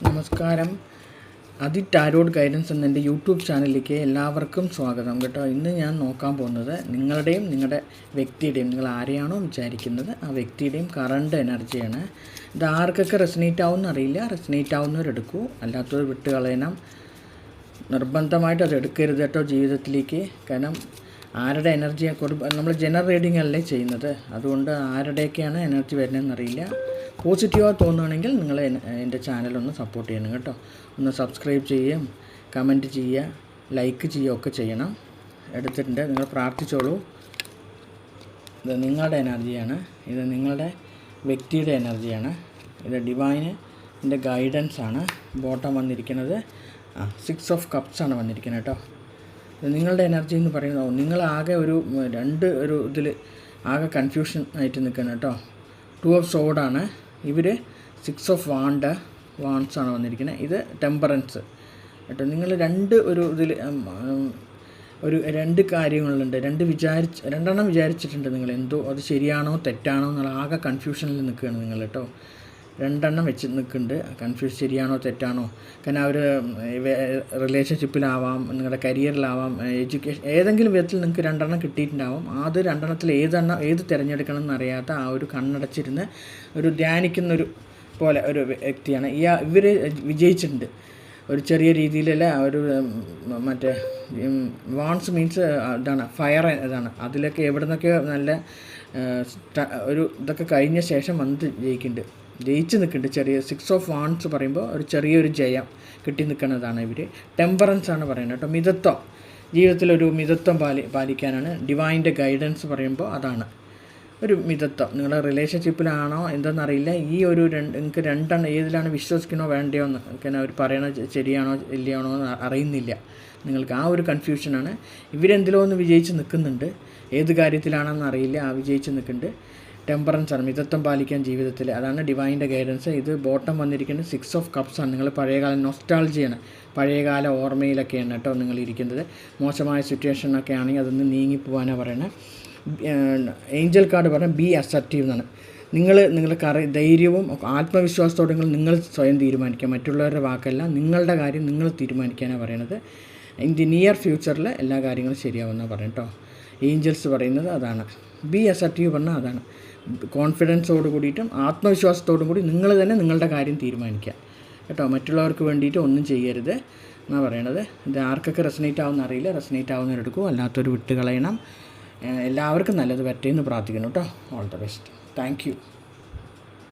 നമസ്കാരം. Tarot guidance എന്ന എൻ്റെ യൂട്യൂബ് ചാനലിലേക്ക് എല്ലാവർക്കും സ്വാഗതം കേട്ടോ. ഇന്ന് ഞാൻ നോക്കാൻ പോകുന്നത് നിങ്ങളുടെയും നിങ്ങളുടെ വ്യക്തിയുടെയും, നിങ്ങൾ ആരെയാണോ വിചാരിക്കുന്നത് ആ വ്യക്തിയുടെയും കറണ്ട് എനർജിയാണ്. ഇത് ആർക്കൊക്കെ റെസനേറ്റ് ആവുമെന്ന് അറിയില്ല. റെസനേറ്റ് ആവുന്നവരെടുക്കൂ, അല്ലാത്തവർ വിട്ട് കളയണം. നിർബന്ധമായിട്ട് അത് എടുക്കരുത് കേട്ടോ ജീവിതത്തിലേക്ക്. കാരണം ആരുടെ എനർജിയെ നമ്മൾ ജനറൽ റീഡിംഗ് അല്ലേ ചെയ്യുന്നത്, അതുകൊണ്ട് ആരുടെയൊക്കെയാണ് എനർജി വരുന്നതെന്ന് അറിയില്ല. പോസിറ്റീവായി തോന്നുകയാണെങ്കിൽ നിങ്ങൾ എൻ്റെ ചാനലൊന്ന് സപ്പോർട്ട് ചെയ്യണം കേട്ടോ. ഒന്ന് സബ്സ്ക്രൈബ് ചെയ്യുകയും കമൻറ്റ് ചെയ്യുക, ലൈക്ക് ചെയ്യുക ഒക്കെ ചെയ്യണം. എടുത്തിട്ടുണ്ട്, നിങ്ങൾ പ്രാർത്ഥിച്ചോളൂ. ഇത് നിങ്ങളുടെ എനർജിയാണ്, ഇത് നിങ്ങളുടെ വ്യക്തിയുടെ എനർജിയാണ്. ഇത് ഡിവൈനിൻ്റെ ഗൈഡൻസ് ആണ്. ബോട്ടം വന്നിരിക്കുന്നത് 6 ഓഫ് കപ്സ് ആണ് വന്നിരിക്കുന്നത് കേട്ടോ. ഇത് നിങ്ങളുടെ എനർജി എന്ന് പറയുന്നത് നിങ്ങളാകെ ഒരു ഇതിൽ ആകെ കൺഫ്യൂഷൻ ആയിട്ട് നിൽക്കണം കേട്ടോ. 2 ഓഫ് സോഡാണ്. ഇവർ 6 ഓഫ് വാൺസ് ആണ് വന്നിരിക്കുന്നത്. ഇത് ടെമ്പറൻസ് കേട്ടോ. നിങ്ങൾ രണ്ട് കാര്യങ്ങളുണ്ട്. രണ്ടെണ്ണം വിചാരിച്ചിട്ടുണ്ട് നിങ്ങൾ. എന്തോ അത് ശരിയാണോ തെറ്റാണോ എന്നുള്ള ആകെ കൺഫ്യൂഷനിൽ നിൽക്കുകയാണ് നിങ്ങൾ കേട്ടോ. രണ്ടെണ്ണം വെച്ച് നിൽക്കുന്നുണ്ട്. ശരിയാണോ തെറ്റാണോ. കാരണം അവർ റിലേഷൻഷിപ്പിലാവാം, നിങ്ങളുടെ കരിയറിലാവാം, എഡ്യൂക്കേഷൻ, ഏതെങ്കിലും വിധത്തിൽ നിങ്ങൾക്ക് രണ്ടെണ്ണം കിട്ടിയിട്ടുണ്ടാവും. അത് രണ്ടെണ്ണത്തിൽ ഏത് തിരഞ്ഞെടുക്കണം എന്നറിയാത്ത ആ ഒരു കണ്ണടച്ചിരുന്ന് ഒരു ധ്യാനിക്കുന്നൊരു പോലെ ഒരു വ്യക്തിയാണ്. ഇവർ വിജയിച്ചിട്ടുണ്ട് ഒരു ചെറിയ രീതിയിലല്ല. ഒരു മറ്റേ വാൺസ് മീൻസ് ഇതാണ്, ഫയർ ഇതാണ്. അതിലൊക്കെ എവിടെ നിന്നൊക്കെ നല്ല ഇതൊക്കെ കഴിഞ്ഞ ശേഷം വന്ന് ജയിച്ച് നിൽക്കുന്നുണ്ട്. 6 ഓഫ് വാൺസ് പറയുമ്പോൾ ഒരു ചെറിയൊരു ജയം കിട്ടി നിൽക്കുന്നതാണ് ഇവർ. ടെമ്പറൻസ് ആണ് പറയുന്നത് കേട്ടോ. മിതത്വം, ജീവിതത്തിലൊരു മിതത്വം പാലിക്കാനാണ്. ഡിവൈൻ്റെ ഗൈഡൻസ് പറയുമ്പോൾ അതാണ് ഒരു മിതത്വം. നിങ്ങളുടെ റിലേഷൻഷിപ്പിലാണോ എന്തെന്നറിയില്ല. നിങ്ങൾക്ക് രണ്ടെണ്ണം ഏതിലാണ് വിശ്വസിക്കണോ വേണ്ടയോ എന്ന് കാരണം അവർ പറയണത് ശരിയാണോ ഇല്ലയാണോ എന്ന് അറിയുന്നില്ല. നിങ്ങൾക്ക് ആ ഒരു കൺഫ്യൂഷനാണ്. ഇവരെന്തിലോ ഒന്ന് വിജയിച്ച് നിൽക്കുന്നുണ്ട്. ഏത് കാര്യത്തിലാണെന്ന് അറിയില്ല, വിജയിച്ച് നിൽക്കുന്നുണ്ട്. ടെമ്പറൻസ് ആണ്, മിതത്വം പാലിക്കാൻ ജീവിതത്തിൽ. അതാണ് ഡിവൈൻ്റെ ഗൈഡൻസ്. ഇത് ബോട്ടം വന്നിരിക്കുന്നത് 6 ഓഫ് കപ്സ് ആണ്. നിങ്ങൾ പഴയകാല നൊസ്റ്റാൾജിയാണ്, പഴയകാല ഓർമ്മയിലൊക്കെയാണ് കേട്ടോ നിങ്ങൾ ഇരിക്കുന്നത്. മോശമായ സിറ്റുവേഷനൊക്കെ ആണെങ്കിൽ അതൊന്ന് നീങ്ങിപ്പോവാനാണ് പറയുന്നത്. ഏഞ്ചൽ കാർഡ് പറഞ്ഞാൽ ബി അസർട്ടീവ് എന്നാണ്. നിങ്ങൾ ധൈര്യവും ആത്മവിശ്വാസത്തോടെ നിങ്ങൾ സ്വയം തീരുമാനിക്കുക. മറ്റുള്ളവരുടെ വാക്കല്ല, നിങ്ങളുടെ കാര്യം നിങ്ങൾ തീരുമാനിക്കാനാണ് പറയണത്. ഇൻ ദി നിയർ ഫ്യൂച്ചറിൽ എല്ലാ കാര്യങ്ങളും ശരിയാവുമെന്നാണ് പറയും കേട്ടോ. ഏഞ്ചൽസ് പറയുന്നത് അതാണ്. ബി അസർട്ടീവ് പറഞ്ഞാൽ അതാണ്. കോൺഫിഡൻസോട് കൂടിയിട്ടും ആത്മവിശ്വാസത്തോടും കൂടി നിങ്ങൾ തന്നെ നിങ്ങളുടെ കാര്യം തീരുമാനിക്കുക കേട്ടോ. മറ്റുള്ളവർക്ക് വേണ്ടിയിട്ട് ഒന്നും ചെയ്യരുത് എന്നാണ് പറയണത്. ഇത് ആർക്കൊക്കെ റെസനേറ്റ് ആവുമെന്ന് അറിയില്ല. റെസനേറ്റ് ആവുന്നവരെടുക്കും, അല്ലാത്തൊരു വിട്ട് കളയണം. എല്ലാവർക്കും നല്ലത് പറ്റേന്ന് പ്രാർത്ഥിക്കുന്നു കേട്ടോ. All the best. Thank you.